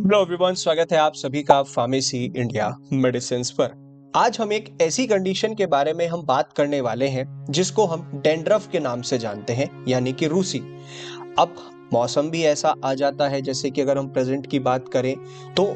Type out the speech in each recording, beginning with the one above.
Hello everyone, स्वागत है आप सभी का फार्मेसी इंडिया मेडिसिन पर। आज हम एक ऐसी कंडीशन के बारे में हम बात करने वाले हैं जिसको हम डैंड्रफ के नाम से जानते हैं, यानी कि रूसी। अब मौसम भी ऐसा आ जाता है, जैसे कि अगर हम प्रेजेंट की बात करें तो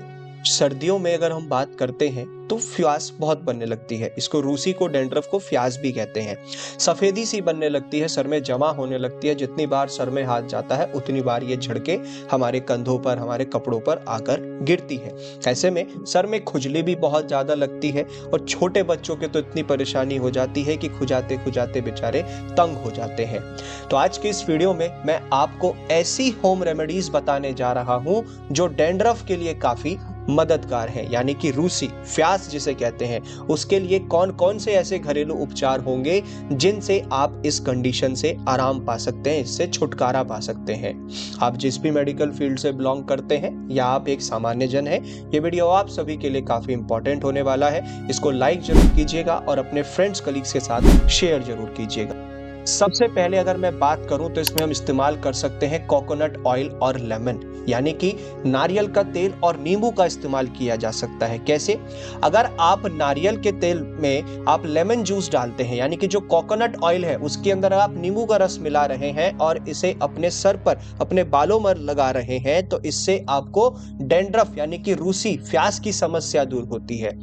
सर्दियों में अगर हम बात करते हैं तो फ्यास बहुत बनने लगती है। इसको रूसी को डैंड्रफ को फ्यास भी कहते हैं। सफेदी सी बनने लगती है, सर में जमा होने लगती है। जितनी बार सर में हाथ जाता है उतनी बार ये झड़के हमारे कंधों पर, हमारे कपड़ों पर आकर गिरती है। ऐसे में सर में खुजली भी बहुत ज्यादा लगती है और छोटे बच्चों के तो इतनी परेशानी हो जाती है कि खुजाते खुजाते बेचारे तंग हो जाते हैं। तो आज के इस वीडियो में मैं आपको ऐसी होम रेमेडीज बताने जा रहा हूं जो डैंड्रफ के लिए काफी मददगार है, यानी कि रूसी फ्यास जिसे कहते हैं। उसके लिए कौन कौन से ऐसे घरेलू उपचार होंगे जिनसे आप इस कंडीशन से आराम पा सकते हैं, इससे छुटकारा पा सकते हैं। आप जिस भी मेडिकल फील्ड से बिलोंग करते हैं या आप एक सामान्य जन हैं, ये वीडियो आप सभी के लिए काफी इंपॉर्टेंट होने वाला है। इसको लाइक जरूर कीजिएगा और अपने फ्रेंड्स कलीग्स के साथ शेयर जरूर कीजिएगा। सबसे पहले अगर मैं बात करूं तो इसमें हम इस्तेमाल कर सकते हैं कोकोनट ऑयल और लेमन, यानी कि नारियल का तेल और नींबू का इस्तेमाल किया जा सकता है। कैसे? अगर आप नारियल के तेल में आप लेमन जूस डालते हैं, यानी कि जो कोकोनट ऑयल है उसके अंदर आप नींबू का रस मिला रहे हैं और इसे अपने सर पर, अपने बालों में लगा रहे हैं, तो इससे आपको डैंड्रफ यानी कि रूसी फ्यास की समस्या दूर होती है।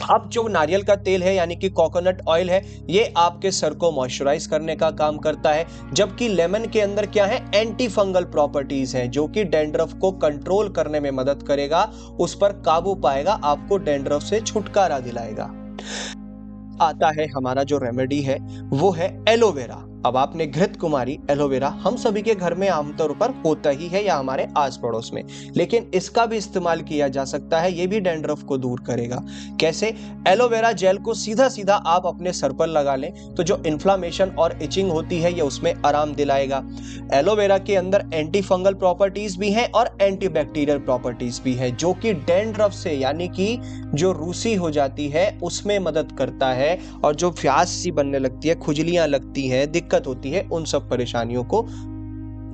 अब जो नारियल का तेल है यानी कि कोकोनट ऑयल है, ये आपके सर को मॉइस्चराइज करने का काम करता है, जबकि लेमन के अंदर क्या है, एंटी फंगल प्रॉपर्टीज हैं जो कि डैंड्रफ को कंट्रोल करने में मदद करेगा, उस पर काबू पाएगा, आपको डैंड्रफ से छुटकारा दिलाएगा। आता है हमारा जो रेमेडी है वो है एलोवेरा। अब आपने घृत कुमारी एलोवेरा हम सभी के घर में आमतौर पर होता ही है या हमारे आस पड़ोस में, लेकिन इसका भी इस्तेमाल किया जा सकता है। ये भी डैंड्रफ को दूर करेगा। कैसे? एलोवेरा जेल को सीधा सीधा आप अपने सर पर लगा लें तो जो इन्फ्लामेशन और इचिंग होती है ये उसमें आराम दिलाएगा। एलोवेरा के अंदर एंटी फंगल प्रॉपर्टीज भी हैं और एंटीबैक्टीरियल प्रॉपर्टीज भी है जो कि डैंड्रफ से, यानी कि जो रूसी हो जाती है उसमें मदद करता है, और जो फ्यास सी बनने लगती है, खुजलियां लगती है, दिक्कत होती है, उन सब परेशानियों को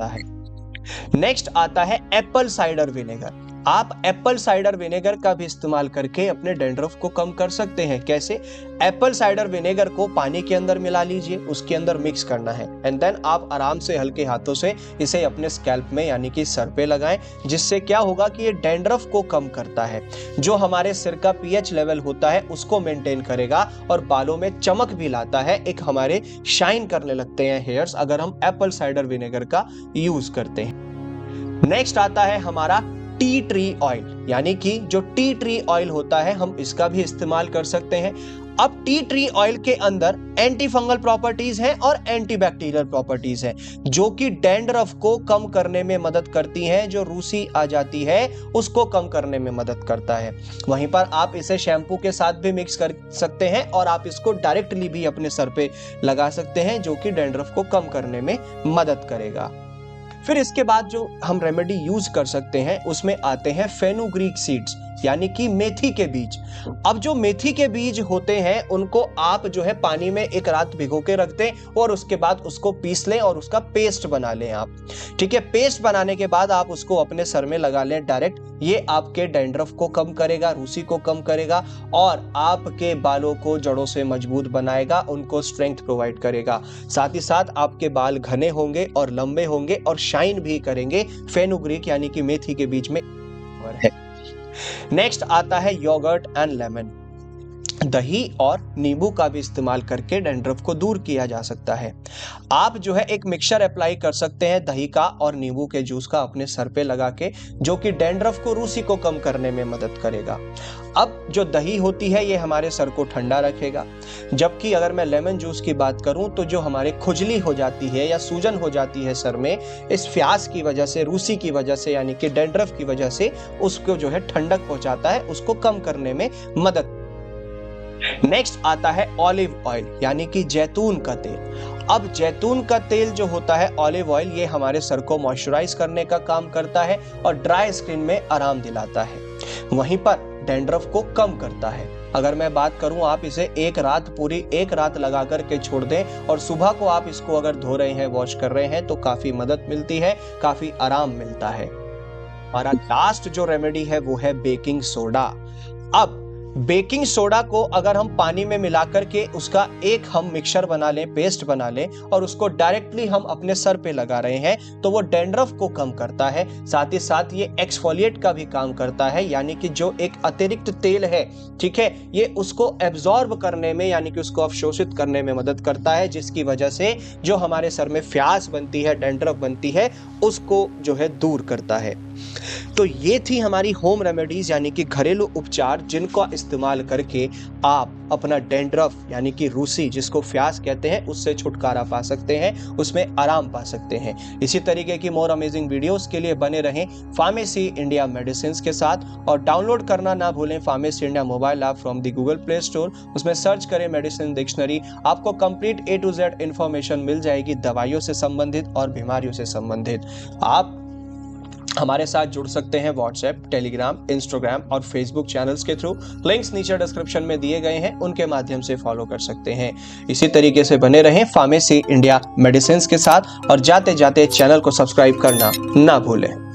है। नेक्स्ट आता है एप्पल साइडर विनेगर। आप एप्पल साइडर विनेगर का भी इस्तेमाल करके अपने डैंड्रफ को कम कर सकते हैं। कैसे? एप्पल साइडर विनेगर को पानी के अंदर मिला लीजिए, उसके अंदर मिक्स करना है एंड देन आप आराम से हल्के हाथों से इसे अपने स्कैल्प में यानी कि सर पे लगाएं, जिससे क्या होगा कि ये डैंड्रफ को कम करता है। जो हमारे सिर का पीएच लेवल होता है उसको मेंटेन करेगा और बालों में चमक भी लाता है। एक हमारे शाइन करने लगते हैं हेयर्स अगर हम एप्पल साइडर विनेगर का यूज करते हैं। नेक्स्ट आता है हमारा टी ट्री ऑयल, यानी कि जो टी ट्री ऑयल होता है हम इसका भी इस्तेमाल कर सकते हैं। अब टी ट्री ऑयल के अंदर एंटी फंगल प्रॉपर्टीज हैं और एंटीबैक्टीरियल प्रॉपर्टीज हैं जो कि डैंड्रफ को कम करने में मदद करती हैं। जो रूसी आ जाती है उसको कम करने में मदद करता है। वहीं पर आप इसे शैम्पू के साथ भी मिक्स कर सकते हैं और आप इसको डायरेक्टली भी अपने सर पे लगा सकते हैं, जो कि डैंड्रफ को कम करने में मदद करेगा। फिर इसके बाद जो हम रेमेडी यूज कर सकते हैं उसमें आते हैं फेनुग्रीक सीड्स, यानी कि मेथी के बीज। अब जो मेथी के बीज होते हैं उनको आप जो है पानी में एक रात भिगो के रख दें और उसके बाद उसको पीस लें और उसका पेस्ट बना लें आप। ठीक है, पेस्ट बनाने के बाद आप उसको अपने सर में लगा लें डायरेक्ट। ये आपके डैंड्रफ को कम करेगा, रूसी को कम करेगा और आपके बालों को जड़ों से मजबूत बनाएगा, उनको स्ट्रेंथ प्रोवाइड करेगा। साथ ही साथ आपके बाल घने होंगे और लंबे होंगे और शाइन भी करेंगे। फेनुग्रीक यानी कि मेथी के बीज में है। नेक्स्ट आता है योगर्ट एंड लेमन। दही और नींबू का भी इस्तेमाल करके डैंड्रफ को दूर किया जा सकता है। आप जो है एक मिक्सचर अप्लाई कर सकते हैं दही का और नींबू के जूस का अपने सर पे लगा के, जो कि डैंड्रफ को, रूसी को कम करने में मदद करेगा। अब जो दही होती है ये हमारे सर को ठंडा रखेगा, जबकि अगर मैं लेमन जूस की बात करूं तो जो हमारे खुजली हो जाती है या सूजन हो जाती है सर में, इस फ्यास की वजह से, रूसी की वजह से, यानी कि डैंड्रफ की वजह से उसको जो है ठंडक पहुंचाता है, उसको कम करने में मदद। नेक्स्ट आता है ऑलिव ऑयल, यानी कि जैतून का तेल। अब जैतून का तेल जो होता है, ऑलिव ऑयल, ये हमारे सर को मॉइस्चराइज करने का काम करता है और ड्राई स्किन में आराम दिलाता है, वहीं पर डैंड्रफ को कम करता है। अगर मैं बात करूं, आप इसे पूरी एक रात लगा करके छोड़ दें और सुबह को आप इसको अगर धो रहे हैं, वॉश कर रहे हैं तो काफी मदद मिलती है, काफी आराम मिलता है। हमारा लास्ट जो रेमेडी है वो है बेकिंग सोडा। अब बेकिंग सोडा को अगर हम पानी में मिलाकर के उसका एक हम मिक्सचर बना लें, पेस्ट बना लें और उसको डायरेक्टली हम अपने सर पे लगा रहे हैं तो वो डैंड्रफ को कम करता है, साथ ही साथ ये एक्सफोलिएट का भी काम करता है, यानी कि जो एक अतिरिक्त तेल है, ठीक है, ये उसको एब्जॉर्ब करने में यानी कि उसको अवशोषित करने में मदद करता है, जिसकी वजह से जो हमारे सर में फ्यास बनती है, डैंड्रफ बनती है, उसको जो है दूर करता है। तो ये थी हमारी होम रेमेडीज यानी कि घरेलू उपचार जिनका इस्तेमाल करके आप अपना डैंड्रफ यानी कि रूसी जिसको फ्यास कहते हैं उससे छुटकारा पा सकते हैं, उसमें आराम पा सकते हैं। इसी तरीके की मोर अमेजिंग वीडियोस के लिए बने रहें फार्मेसी इंडिया मेडिसिन के साथ और डाउनलोड करना ना भूलें pharmacy India mobile app from the Google Play Store. उसमें सर्च करें मेडिसिन डिक्शनरी, आपको complete A to Z information मिल जाएगी दवाइयों से संबंधित और बीमारियों से संबंधित। आप हमारे साथ जुड़ सकते हैं व्हाट्सएप, टेलीग्राम, इंस्टाग्राम और फेसबुक चैनल्स के थ्रू। लिंक्स नीचे डिस्क्रिप्शन में दिए गए हैं, उनके माध्यम से फॉलो कर सकते हैं। इसी तरीके से बने रहें फार्मेसी इंडिया मेडिसिन के साथ और जाते जाते चैनल को सब्सक्राइब करना ना भूलें।